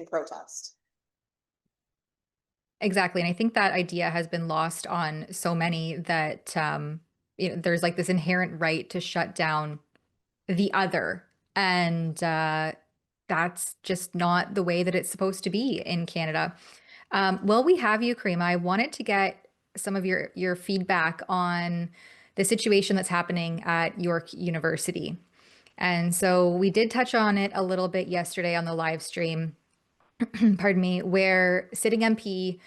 in protest. Exactly. And I think that idea has been lost on so many that there's like this inherent right to shut down the other. And that's just not the way that it's supposed to be in Canada. Well, we have you, Karima. I wanted to get some of your feedback on the situation that's happening at York University. And so we did touch on it a little bit yesterday on the live stream, pardon me, where sitting MP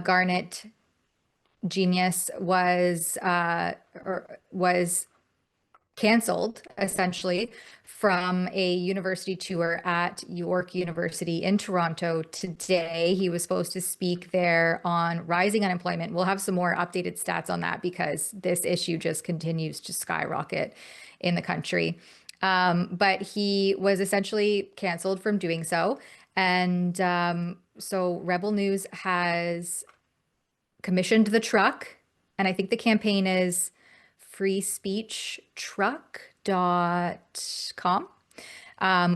Garnet Genius was canceled essentially from a university tour at York University in Toronto today. He was supposed to speak there on rising unemployment. We'll have some more updated stats on that because this issue just continues to skyrocket in the country. But he was essentially canceled from doing so. And so Rebel News has commissioned the truck, and I think the campaign is freespeechtruck.com,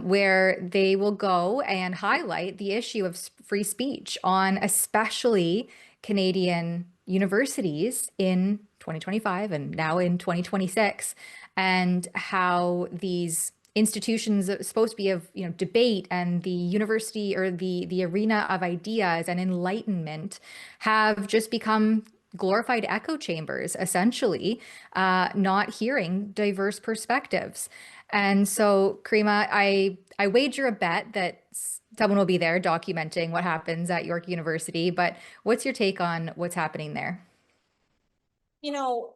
where they will go and highlight the issue of free speech on especially Canadian universities in 2025 and now in 2026, and how these institutions are supposed to be of debate and the university or the arena of ideas and enlightenment have just become glorified echo chambers, essentially, not hearing diverse perspectives. And so, Karima, I wager a bet that someone will be there documenting what happens at York University. But what's your take on what's happening there? You know,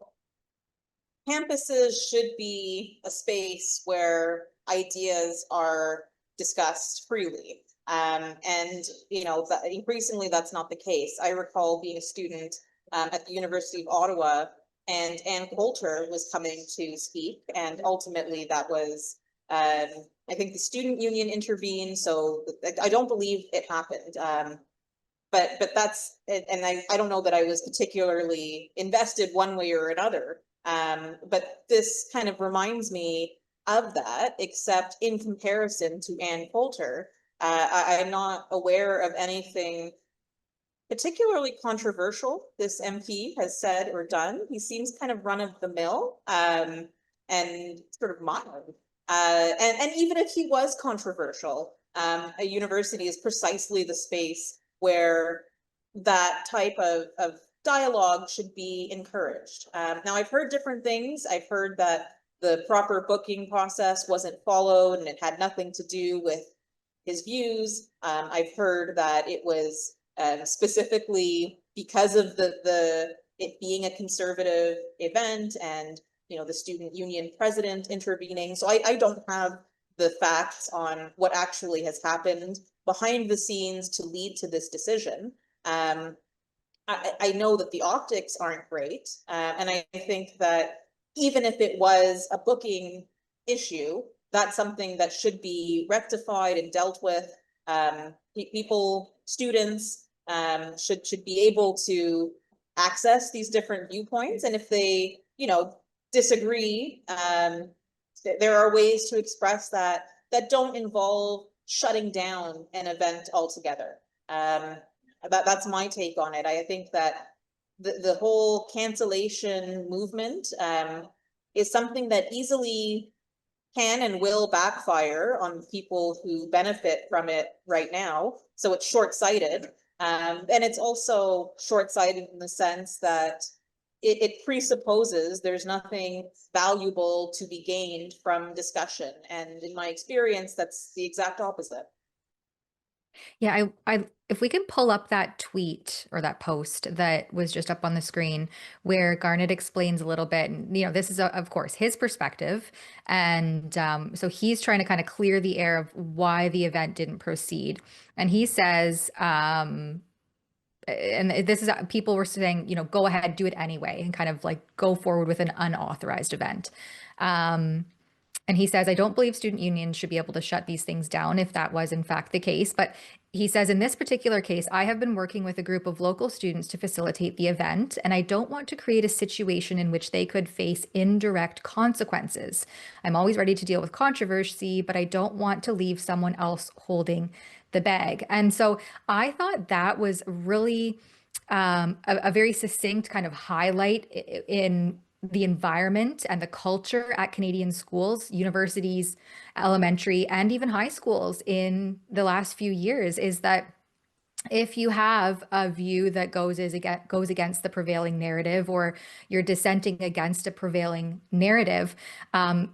campuses should be a space where ideas are discussed freely. And increasingly that's not the case. I recall being a student at the University of Ottawa, and Ann Coulter was coming to speak, and ultimately that was, I think the student union intervened, so I don't believe it happened. But that's, and I don't know that I was particularly invested one way or another. But this kind of reminds me of that, except in comparison to Ann Coulter, I'm not aware of anything particularly controversial this MP has said or done. He seems kind of run of the mill, and sort of mild. And even if he was controversial, a university is precisely the space where that type of dialogue should be encouraged. Now, I've heard different things. I've heard that the proper booking process wasn't followed and it had nothing to do with his views. I've heard that it was specifically because of the it being a conservative event and the student union president intervening. So I don't have the facts on what actually has happened behind the scenes to lead to this decision. I know that the optics aren't great, and I think that even if it was a booking issue, that's something that should be rectified and dealt with. Students should be able to access these different viewpoints, and if they disagree, there are ways to express that don't involve shutting down an event altogether. That's my take on it. I think that the whole cancellation movement is something that easily can and will backfire on people who benefit from it right now. So it's short-sighted. And it's also short-sighted in the sense that it presupposes there's nothing valuable to be gained from discussion. And in my experience, that's the exact opposite. Yeah, if we can pull up that tweet or that post that was just up on the screen where Garnet explains a little bit, and this is of course his perspective, and so he's trying to kind of clear the air of why the event didn't proceed, and he says, and this is people were saying, go ahead, do it anyway, and kind of like go forward with an unauthorized event. And he says, I don't believe student unions should be able to shut these things down if that was in fact the case. But he says, in this particular case, I have been working with a group of local students to facilitate the event, and I don't want to create a situation in which they could face indirect consequences. I'm always ready to deal with controversy, but I don't want to leave someone else holding the bag. And so I thought that was really a very succinct kind of highlight in the environment and the culture at Canadian schools, universities, elementary, and even high schools in the last few years is that if you have a view that goes against the prevailing narrative, or you're dissenting against a prevailing narrative,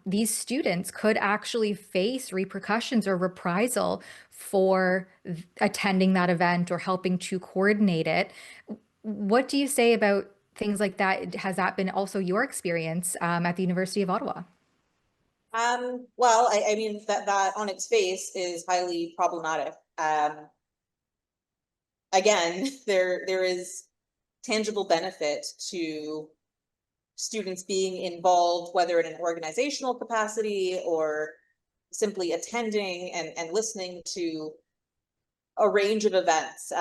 these students could actually face repercussions or reprisal for attending that event or helping to coordinate it. What do you say about things like that? Has that been also your experience at the University of Ottawa? Well, I mean, that on its face is highly problematic. Again, there is tangible benefit to students being involved, whether in an organizational capacity or simply attending and listening to a range of events,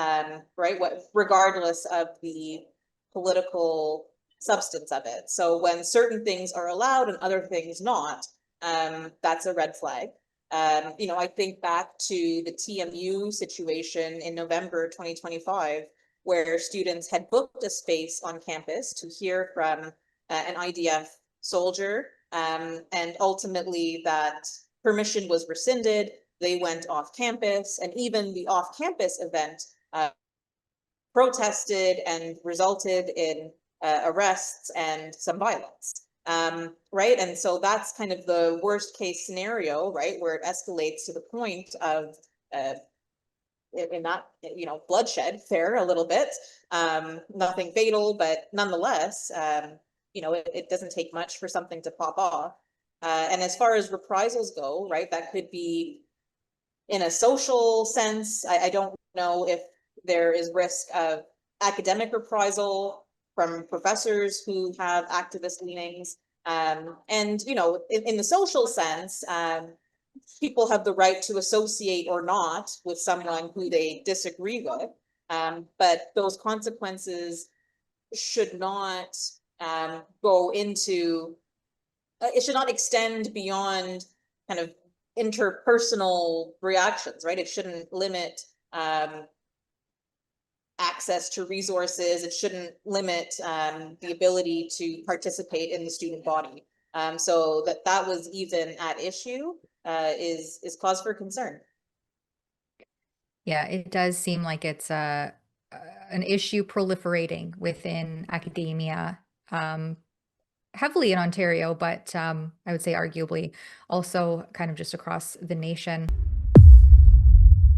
right? Regardless of the political substance of it. So when certain things are allowed and other things not, that's a red flag. I think back to the TMU situation in November 2025, where students had booked a space on campus to hear from an IDF soldier, and ultimately that permission was rescinded. They went off campus, and even the off campus event protested and resulted in arrests and some violence. Right. And so that's kind of the worst case scenario, right, where it escalates to the point of in that, bloodshed there a little bit. Nothing fatal, but nonetheless, it doesn't take much for something to pop off. And as far as reprisals go, right, that could be in a social sense. I don't know if there is risk of academic reprisal from professors who have activist leanings. And, in the social sense, people have the right to associate or not with someone who they disagree with. But those consequences should not go into, it should not extend beyond kind of interpersonal reactions, right? It shouldn't limit access to resources. It shouldn't limit the ability to participate in the student body. So that was even at issue is cause for concern. Yeah, it does seem like it's an issue proliferating within academia, heavily in Ontario, but I would say arguably also kind of just across the nation.